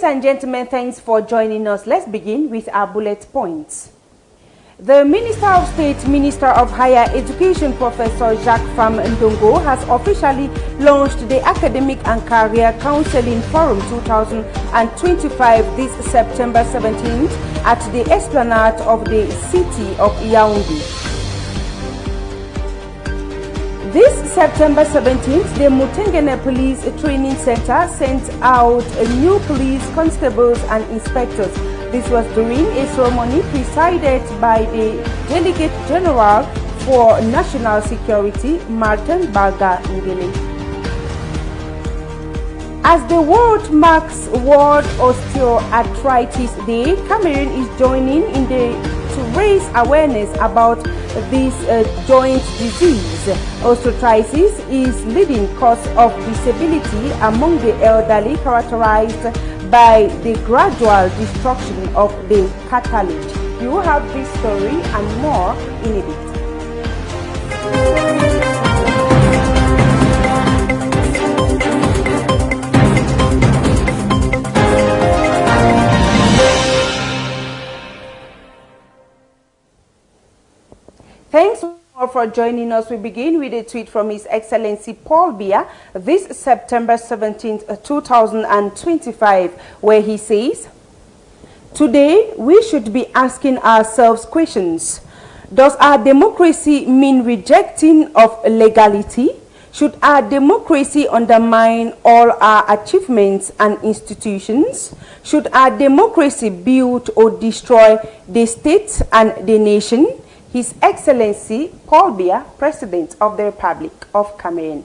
and gentlemen, thanks for joining us. Let's begin with our bullet points. The Minister of State, Minister of Higher Education, Professor Jacques Fam Ndongo, has officially launched the Academic and Career Counseling Forum 2025 this September 17th at the Esplanade of the city of Yaoundé. This September 17th, the Mutengene Police Training Center sent out new police constables and inspectors. This was during a ceremony presided by the Delegate General for National Security, Martin Barga Ngele. As the world marks World Osteoarthritis Day, Cameroon is joining in to raise awareness about this joint disease. Osteoarthritis is leading cause of disability among the elderly, characterized by the gradual destruction of the cartilage. You have this story and more in a bit. Thanks for joining us. We begin with a tweet from His Excellency Paul Biya this September 17th, 2025, where he says, "Today we should be asking ourselves questions. Does our democracy mean rejecting of legality? Should our democracy undermine all our achievements and institutions? Should our democracy build or destroy the state and the nation?" His Excellency Paul Biya, President of the Republic of Cameroon.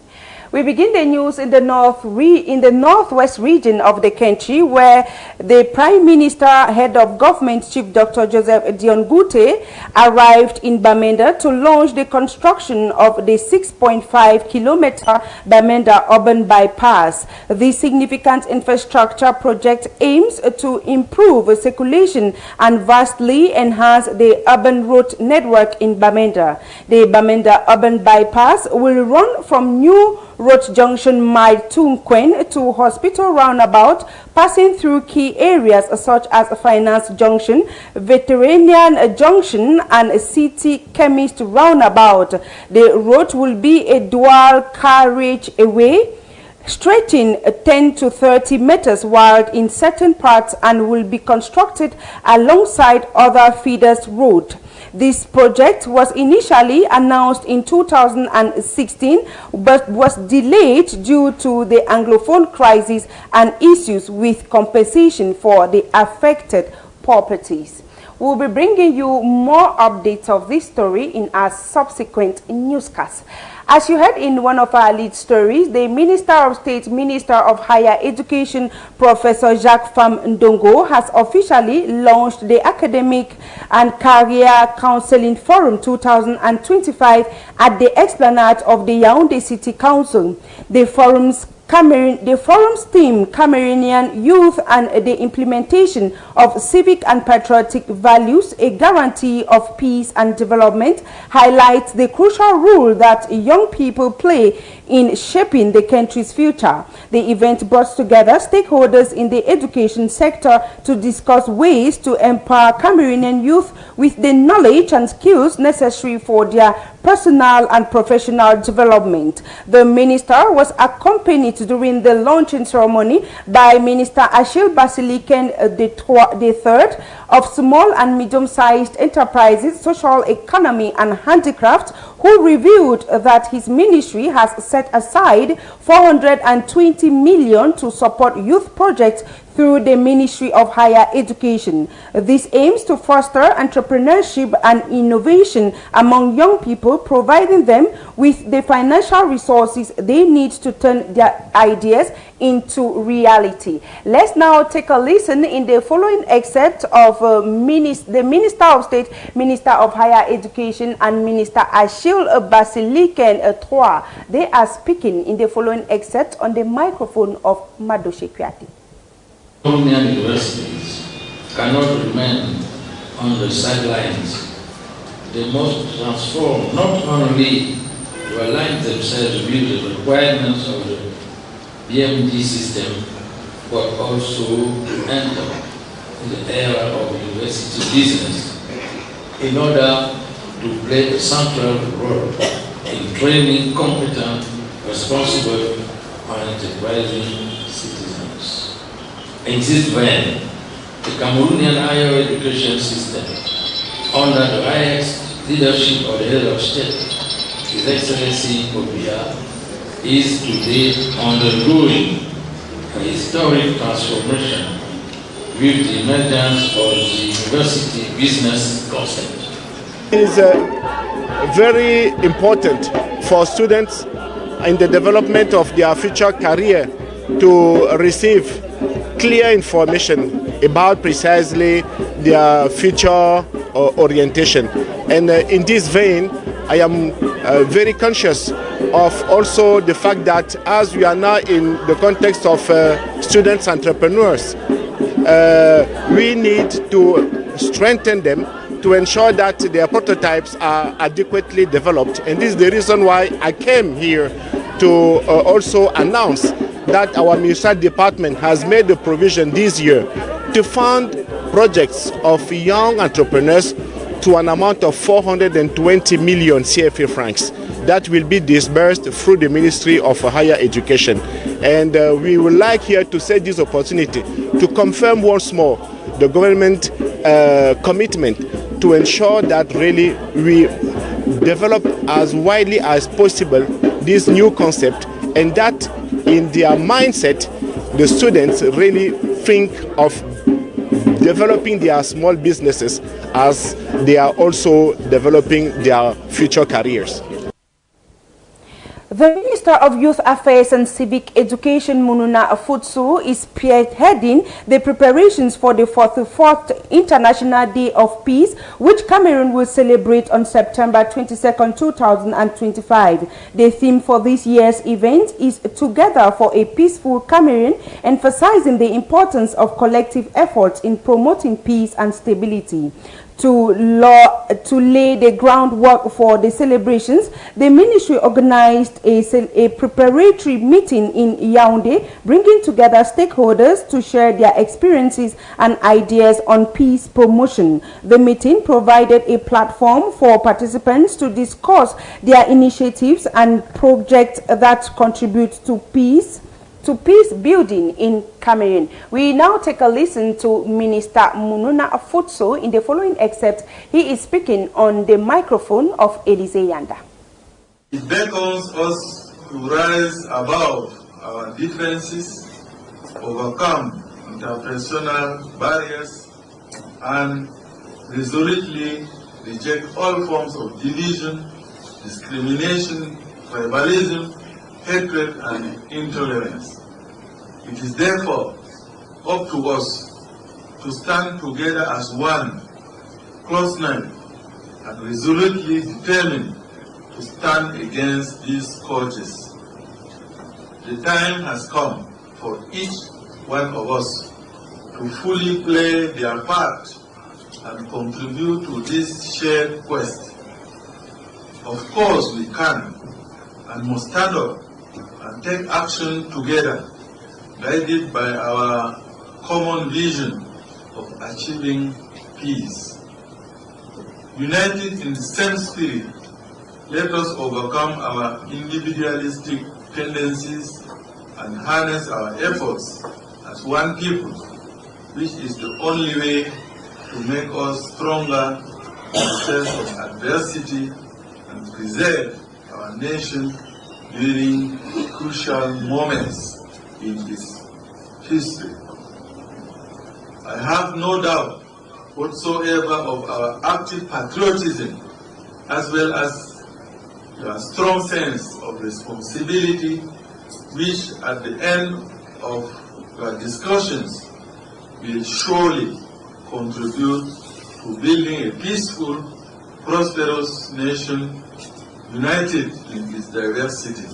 We begin the news in the northwest region of the country, where the Prime Minister, Head of Government, Chief Dr. Joseph Dion Gute, arrived in Bamenda to launch the construction of the 6.5-kilometer Bamenda urban bypass. This significant infrastructure project aims to improve circulation and vastly enhance the urban road network in Bamenda. The Bamenda urban bypass will run from New Road Junction Mile Tunkwen to Hospital Roundabout, passing through key areas such as Finance Junction, Veterinarian Junction, and City Chemist Roundabout. The road will be a dual carriageway, stretching 10 to 30 meters wide in certain parts, and will be constructed alongside other feeders road. This project was initially announced in 2016 but was delayed due to the Anglophone crisis and issues with compensation for the affected properties. We'll be bringing you more updates of this story in our subsequent newscast. As you heard in one of our lead stories, the Minister of State, Minister of Higher Education, Professor Jacques Fam Ndongo, has officially launched the Academic and Career Counseling Forum 2025 at the Esplanade of the Yaoundé City Council. The forum's theme, Cameroonian Youth and the Implementation of Civic and Patriotic Values, a Guarantee of Peace and Development, highlights the crucial role that young people play in shaping the country's future. The event brought together stakeholders in the education sector to discuss ways to empower Cameroonian youth with the knowledge and skills necessary for their personal and professional development. The minister was accompanied during the launching ceremony by Minister Achille Basiliken III of Small and Medium-Sized Enterprises, Social Economy and Handicraft, who revealed that his ministry has set aside 420 million to support youth projects through the Ministry of Higher Education. This aims to foster entrepreneurship and innovation among young people, providing them with the financial resources they need to turn their ideas into reality. Let's now take a listen in the following excerpt of the Minister of State, Minister of Higher Education, and Minister Achille Basiliken III. They are speaking in the following excerpt on the microphone of Madoshe Kriati. Cameroonian universities cannot remain on the sidelines. They must transform not only to align themselves with the requirements of the BMD system, but also to enter in the era of university business in order to play a central role in training competent, responsible, and enterprising citizens. In this vein, the Cameroonian higher education system, under the highest leadership of the head of state, His Excellency Paul Biya, is today undergoing a historic transformation with the emergence of the university business concept. It is very important for students in the development of their future career to receive clear information about precisely their future orientation. And in this vein, I am very conscious of also the fact that as we are now in the context of students entrepreneurs, we need to strengthen them to ensure that their prototypes are adequately developed. And this is the reason why I came here to also announce that our ministerial department has made the provision this year to fund projects of young entrepreneurs to an amount of 420 million CFA francs that will be disbursed through the Ministry of Higher Education. And we would like here to take this opportunity to confirm once more the government commitment to ensure that really we develop as widely as possible this new concept, and that in their mindset the students really think of developing their small businesses as they are also developing their future careers. The Minister of Youth Affairs and Civic Education, Mununa Futsu, is spearheading the preparations for the 44th International Day of Peace, which Cameroon will celebrate on September 22nd, 2025. The theme for this year's event is Together for a Peaceful Cameroon, emphasizing the importance of collective efforts in promoting peace and stability. To lay the groundwork for the celebrations, the ministry organized a preparatory meeting in Yaoundé, bringing together stakeholders to share their experiences and ideas on peace promotion. The meeting provided a platform for participants to discuss their initiatives and projects that contribute to peace building in Cameroon. We now take a listen to Minister Mununa Futsu. In the following excerpt, he is speaking on the microphone of Elise Yanda. It beckons us to rise above our differences, overcome interpersonal barriers, and resolutely reject all forms of division, discrimination, tribalism, hatred, and intolerance. It is therefore up to us to stand together as one, close-knit, and resolutely determined to stand against these scourges. The time has come for each one of us to fully play their part and contribute to this shared quest. Of course we can and must stand up and take action together, guided by our common vision of achieving peace. United in the same spirit, let us overcome our individualistic tendencies and harness our efforts as one people, which is the only way to make us stronger in the face of adversity and preserve our nation during crucial moments in its history. I have no doubt whatsoever of our active patriotism, as well as your strong sense of responsibility, which at the end of your discussions will surely contribute to building a peaceful, prosperous nation united in its diversity.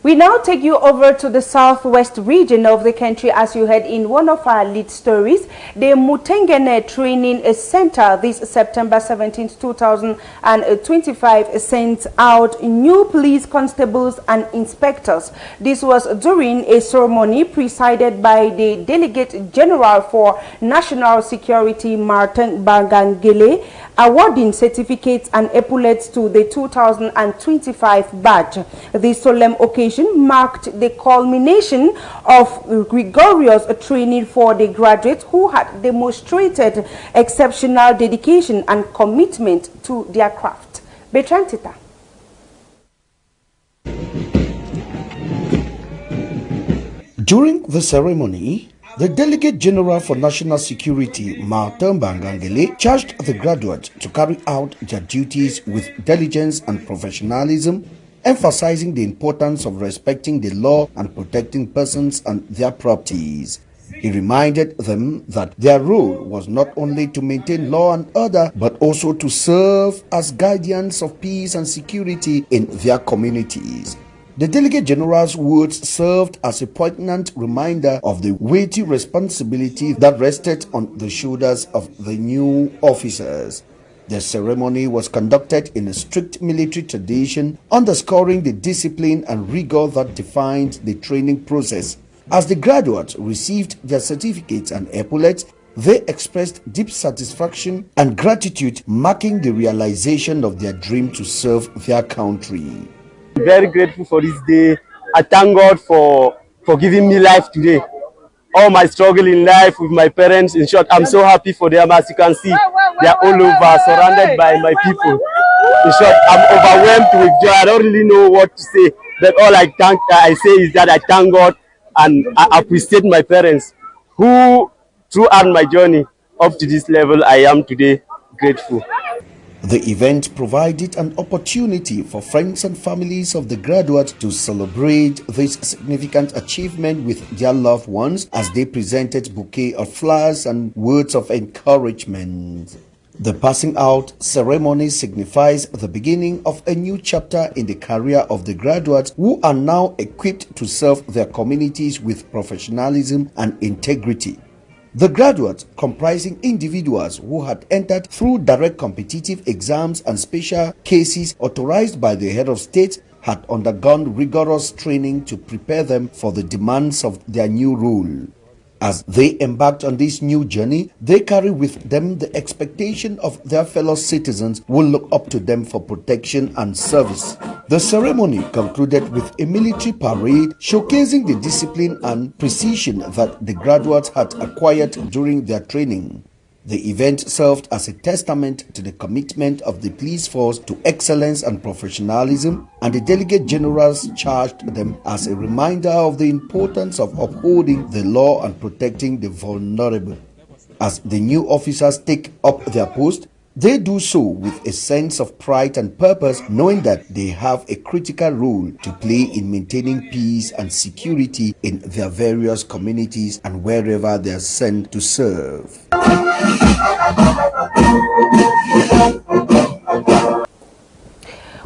We now take you over to the southwest region of the country. As you heard in one of our lead stories, the Mutengene Training Center this September 17, 2025 sent out new police constables and inspectors. This was during a ceremony presided by the Delegate General for National Security, Martin Bangangele, awarding certificates and epaulets to the 2025 batch. The solemn occasion marked the culmination of rigorous training for the graduates who had demonstrated exceptional dedication and commitment to their craft. Bertrand Tita. During the ceremony, the Delegate General for National Security, Martin Bangangele, charged the graduates to carry out their duties with diligence and professionalism, emphasizing the importance of respecting the law and protecting persons and their properties. He reminded them that their role was not only to maintain law and order, but also to serve as guardians of peace and security in their communities. The Delegate General's words served as a poignant reminder of the weighty responsibility that rested on the shoulders of the new officers. The ceremony was conducted in a strict military tradition, underscoring the discipline and rigor that defined the training process. As the graduates received their certificates and epaulets, they expressed deep satisfaction and gratitude, marking the realization of their dream to serve their country. Very grateful for this day. I thank God for giving me life today. All my struggle in life with my parents, in short, I'm so happy for them. As you can see, they are all over, surrounded by my people. In short, I'm overwhelmed with joy. I don't really know what to say, but all I say is that I thank God and I appreciate my parents who, throughout my journey up to this level, I am today grateful. The event provided an opportunity for friends and families of the graduates to celebrate this significant achievement with their loved ones as they presented bouquet of flowers and words of encouragement. The passing out ceremony signifies the beginning of a new chapter in the career of the graduates who are now equipped to serve their communities with professionalism and integrity. The graduates, comprising individuals who had entered through direct competitive exams and special cases authorized by the head of state, had undergone rigorous training to prepare them for the demands of their new role. As they embarked on this new journey, they carry with them the expectation of their fellow citizens who look up to them for protection and service. The ceremony concluded with a military parade showcasing the discipline and precision that the graduates had acquired during their training. The event served as a testament to the commitment of the police force to excellence and professionalism, and the Delegate Generals charged them as a reminder of the importance of upholding the law and protecting the vulnerable. As the new officers take up their post, they do so with a sense of pride and purpose, knowing that they have a critical role to play in maintaining peace and security in their various communities and wherever they are sent to serve.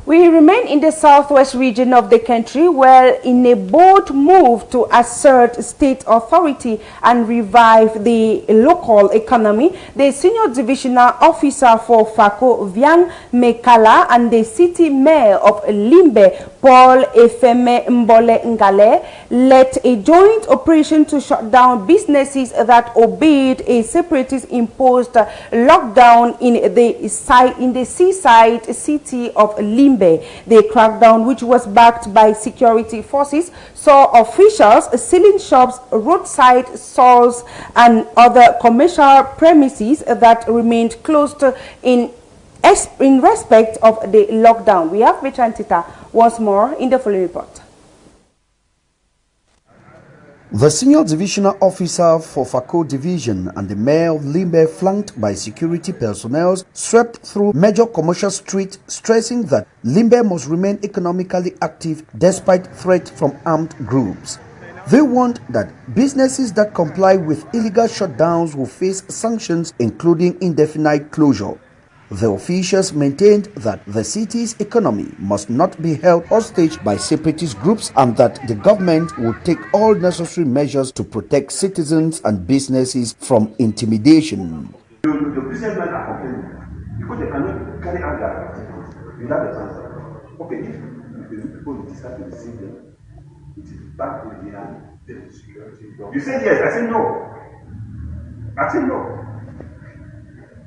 We remain in the southwest region of the country, where in a bold move to assert state authority and revive the local economy, the senior divisional officer for FACO, Vian Mekala, and the city mayor of Limbe, Paul Efeme Mbole Ngale, led a joint operation to shut down businesses that obeyed a separatist-imposed lockdown in the seaside city of Limbe. The crackdown, which was backed by security forces, saw officials sealing shops, roadside stalls, and other commercial premises that remained closed in respect of the lockdown. We have Bertrand Tita once more in the following report. The senior divisional officer for FACO division and the mayor of Limbe, flanked by security personnel, swept through major commercial streets, stressing that Limbe must remain economically active despite threat from armed groups. They warned that businesses that comply with illegal shutdowns will face sanctions, including indefinite closure. The officials maintained that the city's economy must not be held hostage by separatist groups and that the government would take all necessary measures to protect citizens and businesses from intimidation. The businessmen are complaining because they cannot carry out their activities without the transport. Okay, if people decide to receive them, it is back to the security. You say yes, I say no. I say no.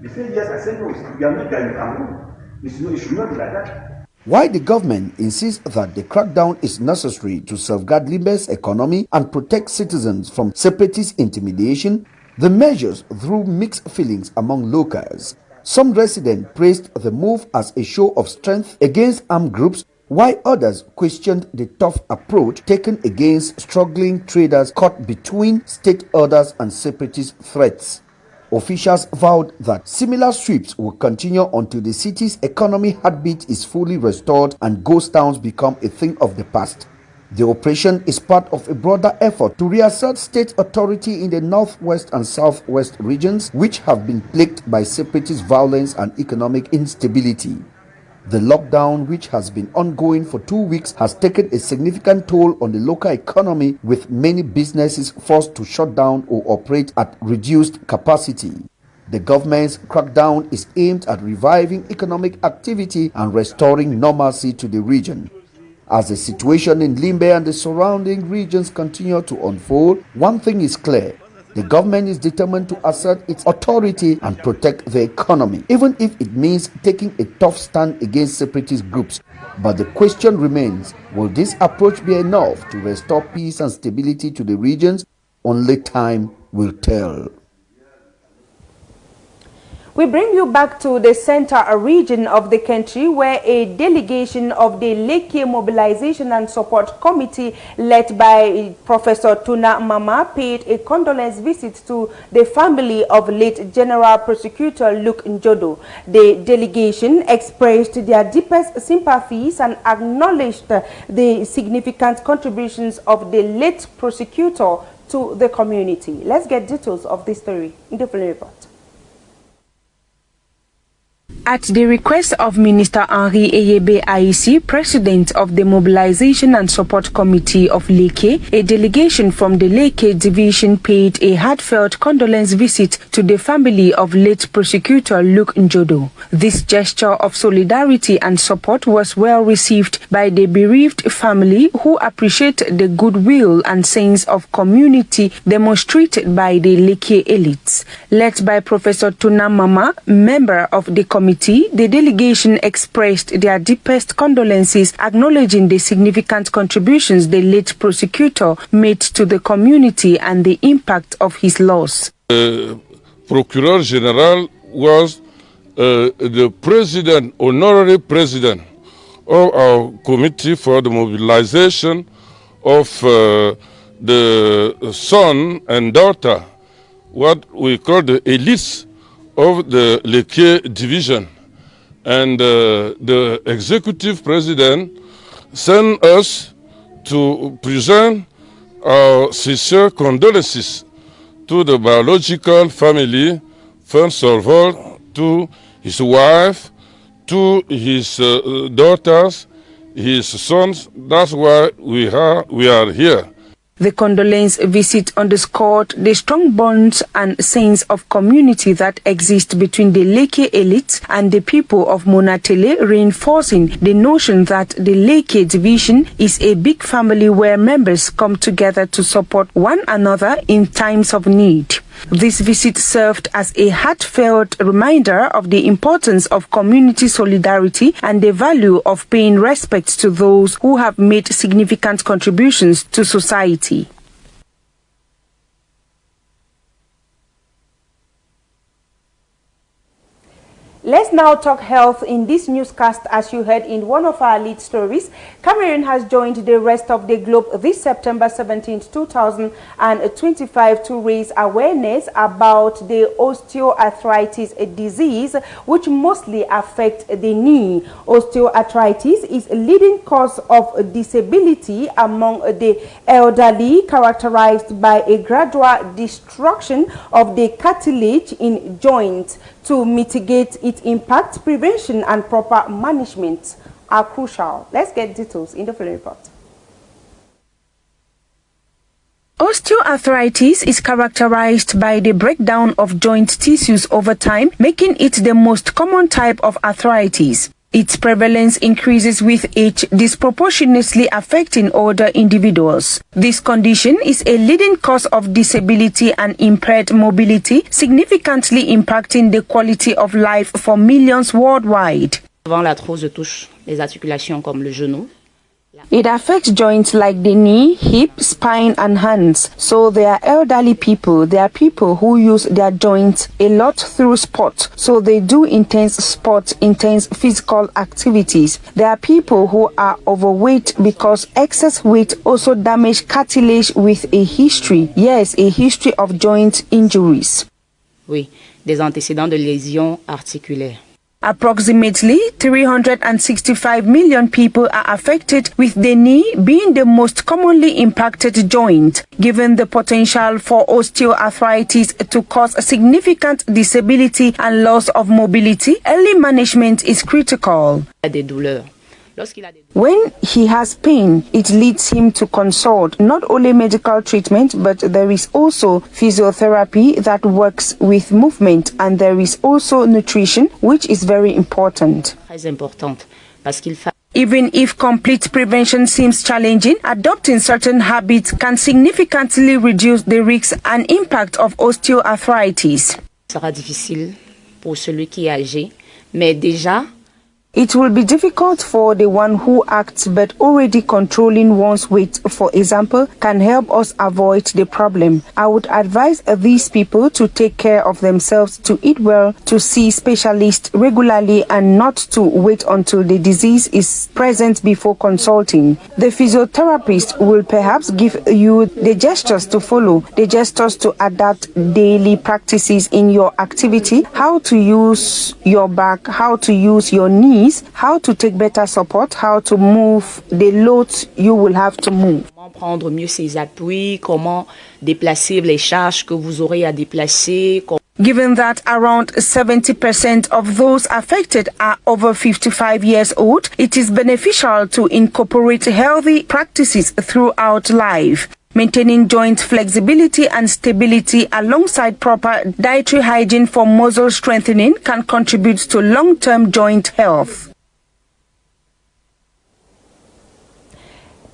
You say yes, I say no. You are not there in Cameroon. It should not be like that. While the government insists that the crackdown is necessary to safeguard Limbe's economy and protect citizens from separatist intimidation, the measures drew mixed feelings among locals. Some residents praised the move as a show of strength against armed groups, while others questioned the tough approach taken against struggling traders caught between state orders and separatist threats. Officials vowed that similar sweeps will continue until the city's economic heartbeat is fully restored and ghost towns become a thing of the past. The operation is part of a broader effort to reassert state authority in the northwest and southwest regions, which have been plagued by separatist violence and economic instability. The lockdown, which has been ongoing for 2 weeks, has taken a significant toll on the local economy, with many businesses forced to shut down or operate at reduced capacity. The government's crackdown is aimed at reviving economic activity and restoring normalcy to the region. As the situation in Limbe and the surrounding regions continue to unfold, one thing is clear: the government is determined to assert its authority and protect the economy, even if it means taking a tough stand against separatist groups. But the question remains, will this approach be enough to restore peace and stability to the regions? Only time will tell. We bring you back to the center region of the country, where a delegation of the Leke Mobilization and Support Committee, led by Professor Tuna Mama, paid a condolence visit to the family of late General Prosecutor Luke Njodo. The delegation expressed their deepest sympathies and acknowledged the significant contributions of the late prosecutor to the community. Let's get details of this story in the following report. At the request of Minister Henri Eyebe Aïssi, President of the Mobilization and Support Committee of Leke, a delegation from the Leke Division paid a heartfelt condolence visit to the family of late Prosecutor Luke Njodo. This gesture of solidarity and support was well received by the bereaved family, who appreciate the goodwill and sense of community demonstrated by the Leke elites. Led by Professor Tuna Mama, member of the committee, the delegation expressed their deepest condolences, acknowledging the significant contributions the late prosecutor made to the community and the impact of his loss. The Procureur General was the president, honorary president of our committee for the mobilization of the son and daughter, what we call the elites of the Leke division, and the executive president sent us to present our sincere condolences to the biological family, first of all to his wife, to his daughters, his sons. That's why we are here. The condolence visit underscored the strong bonds and sense of community that exist between the Leke elites and the people of Monatele, reinforcing the notion that the Leke division is a big family where members come together to support one another in times of need. This visit served as a heartfelt reminder of the importance of community solidarity and the value of paying respect to those who have made significant contributions to society. Let's now talk health in this newscast. As you heard in one of our lead stories, Cameroon has joined the rest of the globe this September 17, 2025 to raise awareness about the osteoarthritis disease, which mostly affects the knee. Osteoarthritis is a leading cause of disability among the elderly, characterized by a gradual destruction of the cartilage in joints. To mitigate its its impact, prevention and proper management are crucial. Let's get details in the following report. Osteoarthritis is characterized by the breakdown of joint tissues over time, making it the most common type of arthritis. Its prevalence increases with age, disproportionately affecting older individuals. This condition is a leading cause of disability and impaired mobility, significantly impacting the quality of life for millions worldwide. L'arthrose touche les articulations comme le genou. It affects joints like the knee, hip, spine and hands. So they are elderly people. They are people who use their joints a lot through sport. So they do intense sport, intense physical activities. There are people who are overweight because excess weight also damage cartilage with a history. Yes, a history of joint injuries. Oui, des antécédents de lésions articulaires. Approximately 365 million people are affected, with the knee being the most commonly impacted joint. Given the potential for osteoarthritis to cause significant disability and loss of mobility, early management is critical. Des douleurs. When he has pain, it leads him to consult not only medical treatment, but there is also physiotherapy that works with movement, and there is also nutrition, which is very important. Très importante, parce qu'il faut. Even if complete prevention seems challenging, adopting certain habits can significantly reduce the risk and impact of osteoarthritis. Ce sera difficile pour celui qui est âgé, mais déjà. It will be difficult for the one who acts, but already controlling one's weight, for example, can help us avoid the problem. I would advise these people to take care of themselves, to eat well, to see specialists regularly, and not to wait until the disease is present before consulting. The physiotherapist will perhaps give you the gestures to follow, the gestures to adapt daily practices in your activity, how to use your back, how to use your knee, how to take better support, how to move the loads you will have to move. Comment prendre mieux ses appuis, comment déplacer les charges que vous aurez à déplacer. Given that around 70% of those affected are over 55 years old, it is beneficial to incorporate healthy practices throughout life. Maintaining joint flexibility and stability alongside proper dietary hygiene for muscle strengthening can contribute to long-term joint health.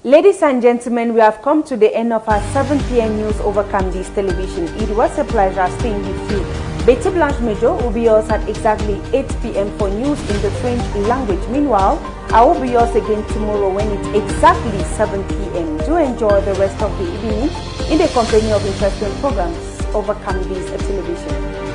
Ladies and gentlemen, we have come to the end of our 7 p.m. news over Camdis Television. It was a pleasure staying with you. Betty Blanche Major will be yours at exactly 8 p.m. for news in the French language. Meanwhile, I will be yours again tomorrow when it's exactly 7 p.m. Do enjoy the rest of the evening in the company of interesting programs over Camdis Television.